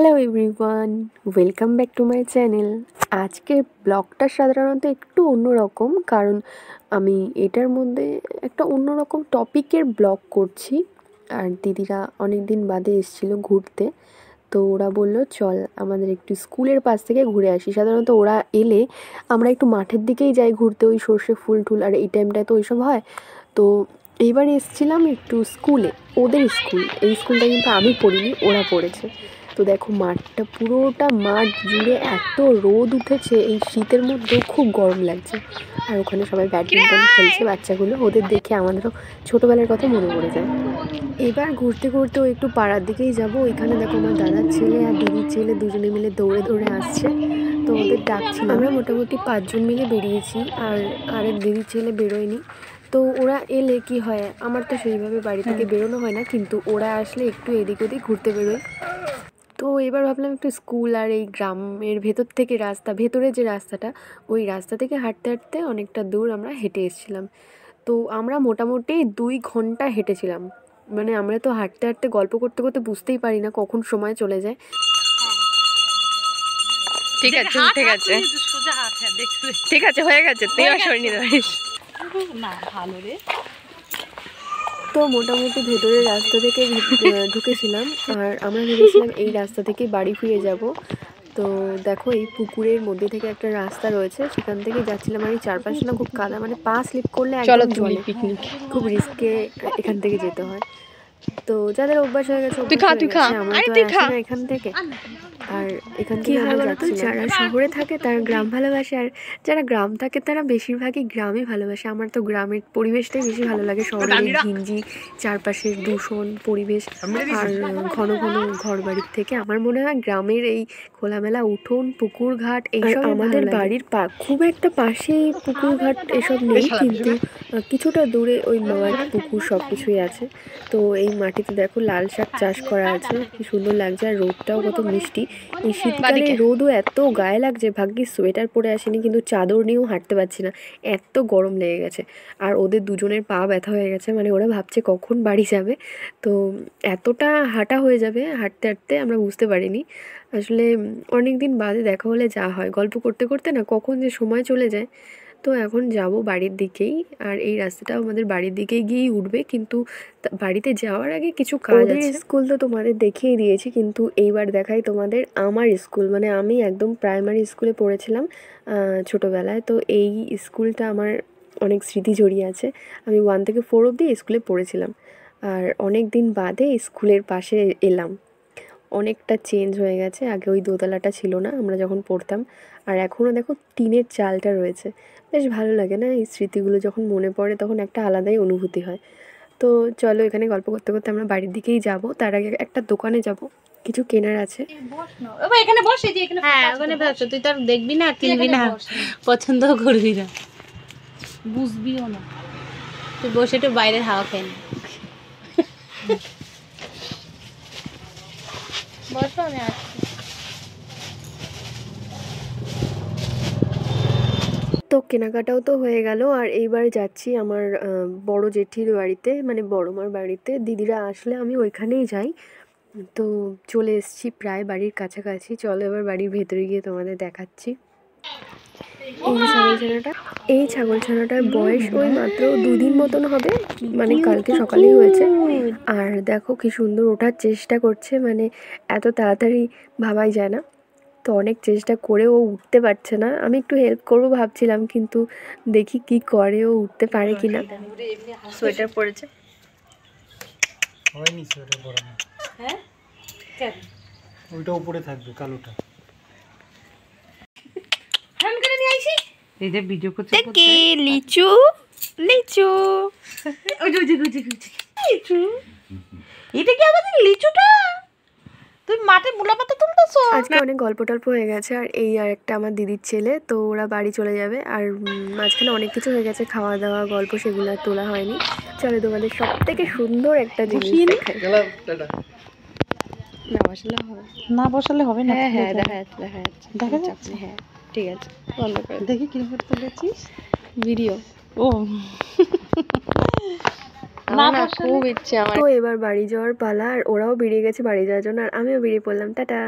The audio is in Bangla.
Hello everyone, welcome back to my channel. আজকের ব্লগটা সাধারণত একটু অন্যরকম, কারণ আমি এটার মধ্যে একটা অন্যরকম টপিকের ব্লগ করছি। আর দিদিরা অনেক দিন বাদে এসেছিলো ঘুরতে, তো ওরা বললো চল আমাদের একটু স্কুলের পাশ থেকে ঘুরে আসি। সাধারণত ওরা এলে আমরা একটু মাঠের দিকেই যাই ঘুরতে, ওই সর্ষে ফুল টুল, আর এই টাইমটায় তো ওইসব হয়। তো এইবার এসেছিলাম একটু স্কুলে, ওদের স্কুল। এই স্কুলটা কিন্তু আমি পড়িনি, ওরা পড়েছে। তো দেখো মাঠটা, পুরোটা মাঠ জুড়ে এত রোদ উঠেছে, এই শীতের মধ্যেও খুব গরম লাগছে। আর ওখানে সবাই ব্যাডমিন্টন খেলছে বাচ্চাগুলো, ওদের দেখে আমাদেরও ছোটোবেলার কথা মনে পড়ে যায়। এবার ঘুরতে ঘুরতেও একটু পাড়ার দিকেই যাব। ওইখানে দেখো আমার দাদার ছেলে আর দিদির ছেলে দুজনে মিলে দৌড়ে দৌড়ে আসছে, তো ওদের ডাকছিল। আমরা মোটামুটি 5 জন মিলে বেরিয়েছি, আর আরেক দিদির ছেলে বেরোয়নি। তো ওরা এলে কি হয়, আমার তো সেইভাবে বাড়ি থেকে বেরোনো হয় না, কিন্তু ওরা আসলে একটু এদিক ওদিক ঘুরতে বেরোয়। তো এবার ভাবলাম একটু স্কুল আর এই গ্রামের ভেতর থেকে রাস্তা, ভেতরে যে রাস্তাটা, ওই রাস্তা থেকে হাঁটতে হাঁটতে অনেকটা দূর আমরা হেঁটে এসেছিলাম। তো আমরা মোটামুটি 2 ঘন্টা হেঁটেছিলাম। মানে আমরা তো হাঁটতে হাঁটতে গল্প করতে করতে বুঝতেই পারি না কখন সময় চলে যায়। ঠিক আছে উঠে গেছে, ঠিক আছে হয়ে গেছে, তুই আর সরে নিতে পারিস না। ভালো রে। তো মোটামুটি ভেতরের রাস্তা থেকে ঢুকেছিলাম, আর আমরা ভেবেছিলাম এই রাস্তা থেকে বাড়ি ফিরে যাব। তো দেখো এই পুকুরের মধ্যে থেকে একটা রাস্তা রয়েছে, সেখান থেকে যাচ্ছিলাম। আর এই চারপাশে না খুব কাদা, মানে পা স্লিপ করলে একদম জলে, খুব রিস্কে এখান থেকে যেতে হয়। তো যাদের অভ্যাস হয়ে গেছে আমরা তো আসি না এখান থেকে। আর এখান থেকে আমরা যাচ্ছি, যারা শহরে থাকে তারা গ্রাম ভালোবাসে, আর যারা গ্রাম থাকে তারা বেশিরভাগই গ্রামই ভালোবাসে। আমার তো গ্রামের পরিবেশটাই বেশি ভালো লাগে। শহরের ঘিঞ্জি, চারপাশের দূষণ পরিবেশ আর ঘন ঘন ঘর বাড়ির থেকে আমার মনে হয় গ্রামের এই খোলামেলা উঠোন, পুকুর ঘাট এইসব আমাদের বাড়ির খুব একটা পাশেই পুকুর ঘাট এসব নেই, কিন্তু কিছুটা দূরে ওই মাঠ পুকুর সব কিছুই আছে। তো এই মাটিতে দেখো লাল শাক চাষ করা আছে, কি সুন্দর লাগছে। আর রোদটাও কত মিষ্টি। এই শীতকালে রোদও এত গায়ে লাগছে, ভাগ্যিস সোয়েটার পরে আসেনি, কিন্তু চাদর নিয়েও হাঁটতে পারছি না, এত গরম লেগে গেছে। আর ওদের দুজনের পা ব্যথা হয়ে গেছে, মানে ওরা ভাবছে কখন বাড়ি যাবে। তো এতটা হাঁটা হয়ে যাবে হাঁটতে হাঁটতে আমরা বুঝতে পারিনি। আসলে অনেক দিন বাদে দেখা হলে যা হয়, গল্প করতে করতে না কখন যে সময় চলে যায়। তো এখন যাব বাড়ির দিকেই, আর এই রাস্তাটাও আমাদের বাড়ির দিকেই গিয়েই উঠবে, কিন্তু বাড়িতে যাওয়ার আগে কিছু কাজ আছে। স্কুল তো তোমাদের দেখিয়ে দিয়েছি, কিন্তু এইবার দেখাই তোমাদের আমার স্কুল। মানে আমি একদম প্রাইমারি স্কুলে পড়েছিলাম ছোটোবেলায়। তো এই স্কুলটা আমার অনেক স্মৃতি জড়িয়ে আছে। আমি 1 থেকে 4 অবধি স্কুলে পড়েছিলাম, আর অনেক দিন বাদে স্কুলের পাশে এলাম। অনেকটা চেঞ্জ হয়ে গেছে, আগে ওই দোতলাটা ছিল না আমরা যখন পড়তাম, আর এখনও দেখো টিনের চালটা রয়েছে। বেশ ভালো লাগে না, এই স্মৃতিগুলো যখন মনে পড়ে তখন একটা আলাদাই অনুভূতি হয়। তো চলো এখানে গল্প করতে করতে আমরা বাড়ির দিকেই যাব। তার আগে একটা দোকানে যাব, কিছু কেনার আছে। এখানে বস, এই যে এখানে, হ্যাঁ ওখানে বস। তুই তো দেখবি না, কিনবি না, পছন্দও করবি না, বুঝবিও না। তুই বসে একটু বাইরের হাওয়া খেয়ে নে। বসো, আমি আসছি। তো কেনাকাটাও তো হয়ে গেল, আর এইবার যাচ্ছি আমার বড় জেঠির বাড়িতে, মানে বড় মার বাড়িতে। দিদিরা আসলে আমি ওইখানেই যাই। তো চলে এসেছি প্রায় বাড়ির কাছাকাছি। চলো এবার বাড়ির ভেতরে গিয়ে তোমাদের দেখাচ্ছি। এই ছাগলছানাটার বয়স ওই মাত্র 2 দিন মতন হবে, মানে কালকে সকালেই হয়েছে। আর দেখো কি সুন্দর ওঠার চেষ্টা করছে, মানে এত তাড়াতাড়ি ভাবাই যায় না। তো অনেক চেষ্টা করে ও উঠতে পারছে না, আমি একটু হেল্প করবো ভাবছিলাম, কিন্তু দেখি কি করে, ও উঠতে পারে কিনা। সোয়েটার পরেছে, হয়নি সোয়েটার পরানো। হ্যাঁ কেন, ওইটা উপরে থাকবে কালোটা। ফোন করে নিয়ে আইছি, এই যে ভিডিও করতে করতে লিচু লিচু ওই যে লিচু, এটা কি আমাদের লিচুটা? তুই মাঠে মূলা পাতা তুলতেছো? আজকে অনেক গল্প টল্প হয়ে গেছে, আর এই আর একটা আমার দিদির ছেলে, তো ওরা বাড়ি চলে যাবে। আর মাঝখানে অনেক কিছু হয়ে গেছে, খাওয়া দাওয়া গল্প, সেগুলো আর তোলা হয়নি। চলো তোমাদের সব থেকে সুন্দর একটা জিনিস দেখাই। না বসালে হবে, না বসালে হবে না। হ্যাঁ হ্যাঁ দেখা যাচ্ছে, হ্যাঁ ঠিক আছে, বন্ধ করে দেখি কিরকম তুলেছিস ভিডিও। ও না খুব ইচ্ছে আমার। তো এবার বাড়ি যাওয়ার পালা, আর ওরাও বেরিয়ে গেছে বাড়ি যাওয়ার জন্য, আর আমিও বেরিয়ে পড়লাম। টাটা।